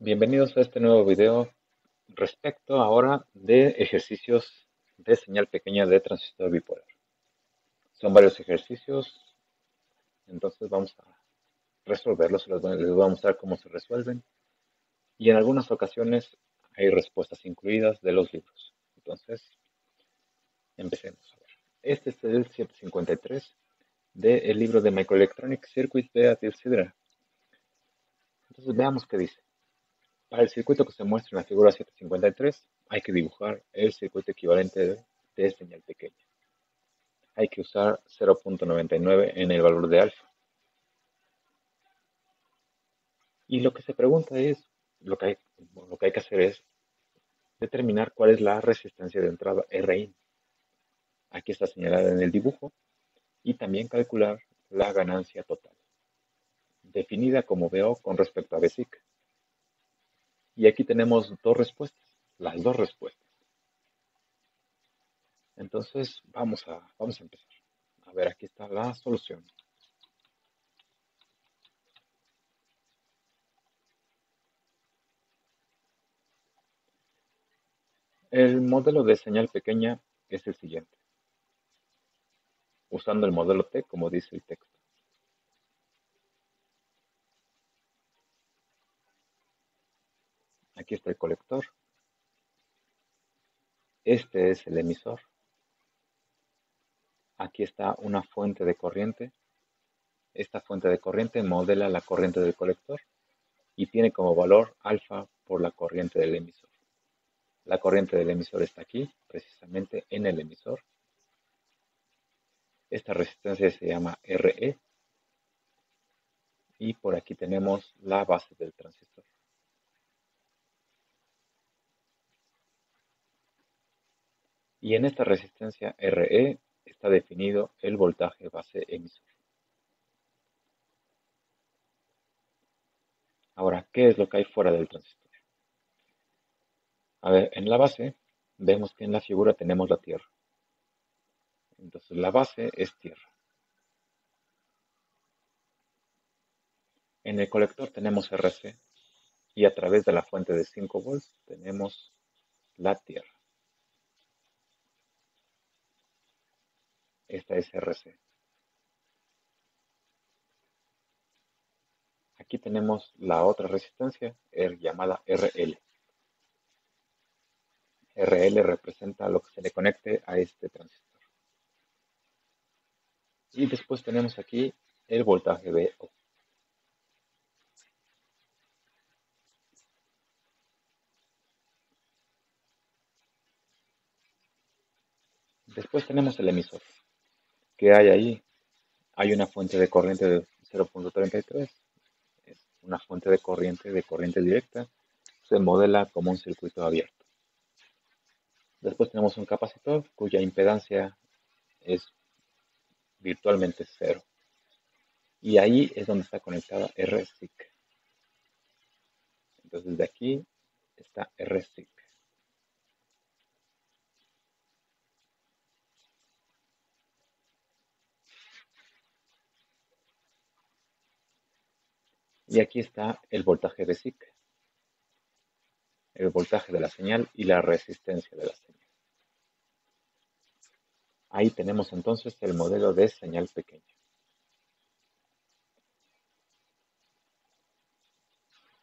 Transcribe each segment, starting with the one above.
Bienvenidos a este nuevo video respecto ahora de ejercicios de señal pequeña de transistor bipolar. Son varios ejercicios, entonces vamos a resolverlos, les voy a mostrar cómo se resuelven y en algunas ocasiones hay respuestas incluidas de los libros. Entonces, empecemos a ver. Este es el 753 del libro de Microelectronic Circuits de Atir Sidra. Entonces veamos qué dice. Para el circuito que se muestra en la figura 753, hay que dibujar el circuito equivalente de señal pequeña. Hay que usar 0.99 en el valor de alfa. Y lo que se pregunta es, lo que hay que hacer es determinar cuál es la resistencia de entrada Rin. Aquí está señalada en el dibujo. Y también calcular la ganancia total, definida como VO con respecto a Basic. Y aquí tenemos dos respuestas, las dos respuestas. Entonces vamos a empezar. A ver, aquí está la solución. El modelo de señal pequeña es el siguiente, usando el modelo T como dice el texto. Aquí está el colector. Este es el emisor. Aquí está una fuente de corriente. Esta fuente de corriente modela la corriente del colector y tiene como valor alfa por la corriente del emisor. La corriente del emisor está aquí, precisamente en el emisor. Esta resistencia se llama Re y por aquí tenemos la base del transistor. Y en esta resistencia Re está definido el voltaje base emisor. Ahora, ¿qué es lo que hay fuera del transistor? A ver, en la base vemos que en la figura tenemos la Tierra. Entonces la base es Tierra. En el colector tenemos RC y a través de la fuente de 5 volts tenemos la Tierra. Esta es RC. Aquí tenemos la otra resistencia llamada RL. RL representa lo que se le conecte a este transistor. Y después tenemos aquí el voltaje VO. Después tenemos el emisor. ¿Qué hay ahí? Hay una fuente de corriente de 0.33. Es una fuente de corriente directa. Se modela como un circuito abierto. Después tenemos un capacitor cuya impedancia es virtualmente cero. Y ahí es donde está conectada RSIC. Entonces de aquí está RSIC. Y aquí está el voltaje de SIC, el voltaje de la señal y la resistencia de la señal. Ahí tenemos entonces el modelo de señal pequeña.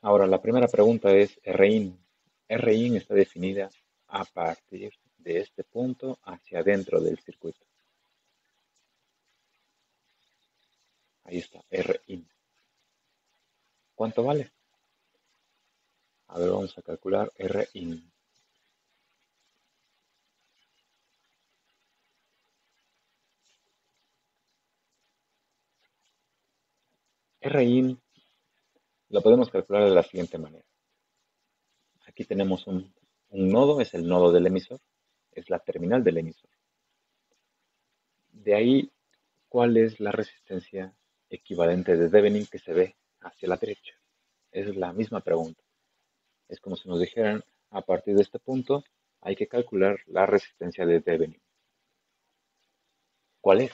Ahora, la primera pregunta es RIN. RIN está definida a partir de este punto hacia adentro del circuito. Ahí está, RIN. ¿Cuánto vale? A ver, vamos a calcular RIN. RIN lo podemos calcular de la siguiente manera. Aquí tenemos un nodo, es el nodo del emisor, es la terminal del emisor. De ahí, ¿cuál es la resistencia equivalente de Thevenin que se ve hacia la derecha? Esa es la misma pregunta. Es como si nos dijeran, a partir de este punto hay que calcular la resistencia de Thevenin. ¿Cuál es?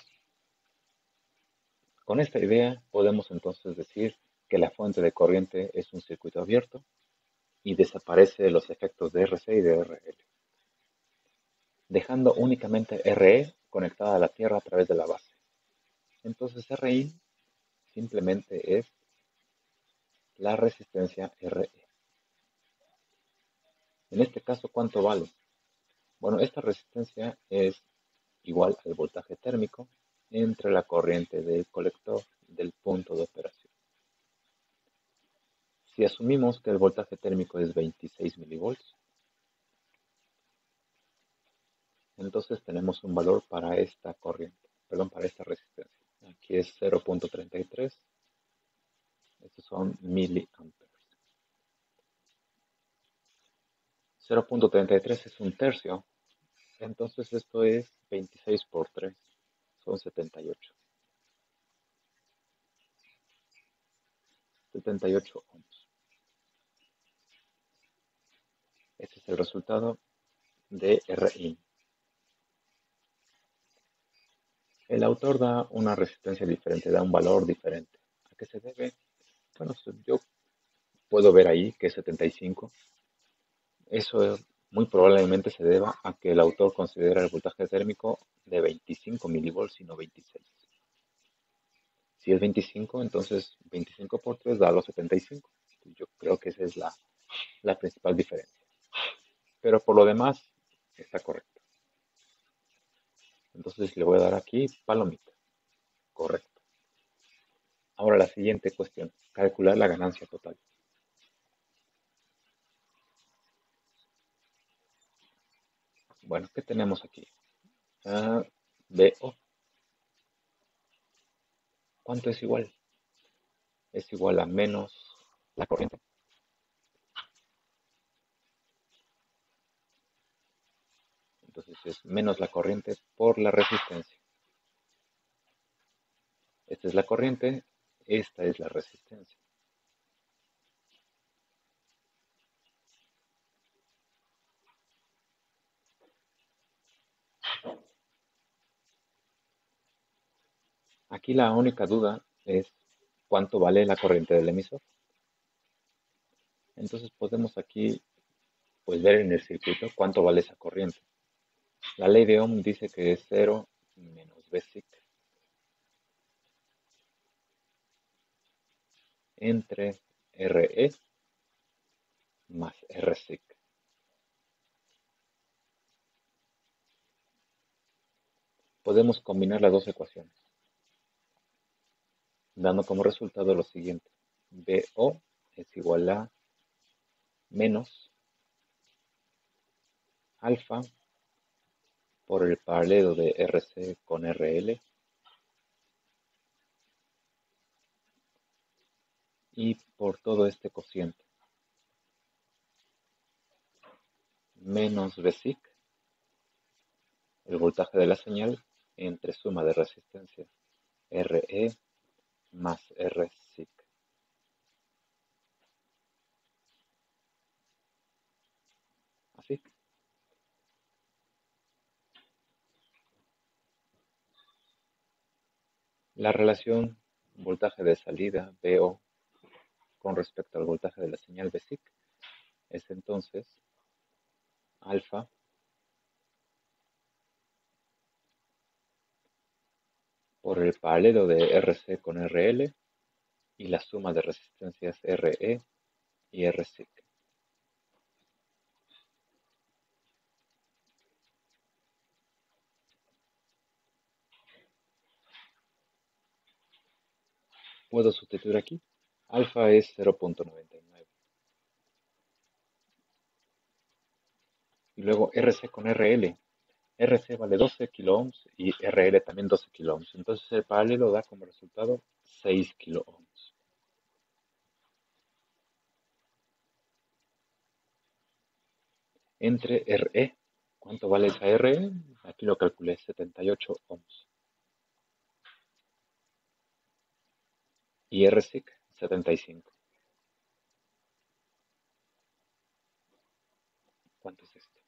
Con esta idea podemos entonces decir que la fuente de corriente es un circuito abierto y desaparece los efectos de RC y de RL, dejando únicamente RE conectada a la Tierra a través de la base. Entonces RI simplemente es la resistencia RE. En este caso, ¿cuánto vale? Bueno, esta resistencia es igual al voltaje térmico entre la corriente del colector del punto de operación. Si asumimos que el voltaje térmico es 26 milivolts, entonces tenemos un valor para esta corriente, perdón, para esta resistencia. Aquí es 0.33, estos son miliamperes. 0.33 es un tercio, entonces esto es 26 por 3, son 78. 78 ohms. Este es el resultado de RI. El autor da una resistencia diferente, da un valor diferente. ¿A qué se debe? Bueno, yo puedo ver ahí que es 75. Eso muy probablemente se deba a que el autor considera el voltaje térmico de 25 milivolts y no 26. Si es 25, entonces 25 por 3 da los 75. Yo creo que esa es la principal diferencia. Pero por lo demás, está correcto. Entonces le voy a dar aquí palomita. Correcto. Ahora la siguiente cuestión. Calcular la ganancia total. Bueno, ¿qué tenemos aquí? BO. ¿Cuánto es igual? Es igual a menos la corriente. Entonces es menos la corriente por la resistencia. Esta es la corriente, esta es la resistencia. Aquí la única duda es cuánto vale la corriente del emisor. Entonces podemos aquí pues ver en el circuito cuánto vale esa corriente. La ley de Ohm dice que es 0 menos Vsic entre Re más Rsic. Podemos combinar las dos ecuaciones, dando como resultado lo siguiente. BO es igual a menos alfa por el paralelo de RC con RL y por todo este cociente menos Vsic, el voltaje de la señal, entre suma de resistencia Re más Rsic. Así. La relación voltaje de salida VO con respecto al voltaje de la señal Vsic es entonces alfa por el paralelo de RC con RL y la suma de resistencias Re y Rsic. Puedo sustituir aquí. Alfa es 0.99. Y luego RC con RL. RC vale 12 kiloohms y RL también 12 kiloohms. Entonces el paralelo da como resultado 6 kiloohms. Entre RE, ¿cuánto vale esa RE? Aquí lo calculé, 78 ohms. Y RSIC, 75. ¿Cuánto es esto?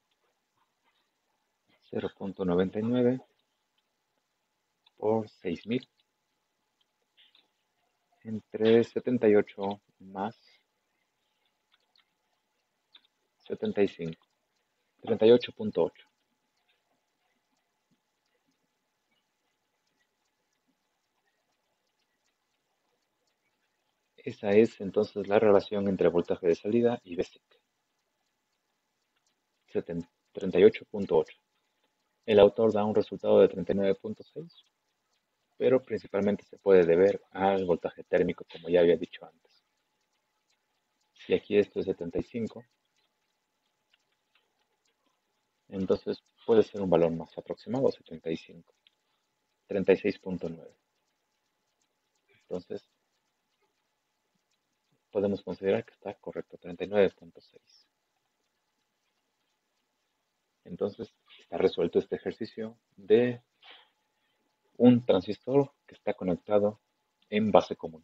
0.99 por 6000 entre 78 más 75, 38.8. Esa es entonces la relación entre voltaje de salida y basic. 38.8. El autor da un resultado de 39.6, pero principalmente se puede deber al voltaje térmico, como ya había dicho antes. Si aquí esto es 75, entonces puede ser un valor más aproximado, 75, 36.9. Entonces podemos considerar que está correcto, 39.6. Entonces está resuelto este ejercicio de un transistor que está conectado en base común.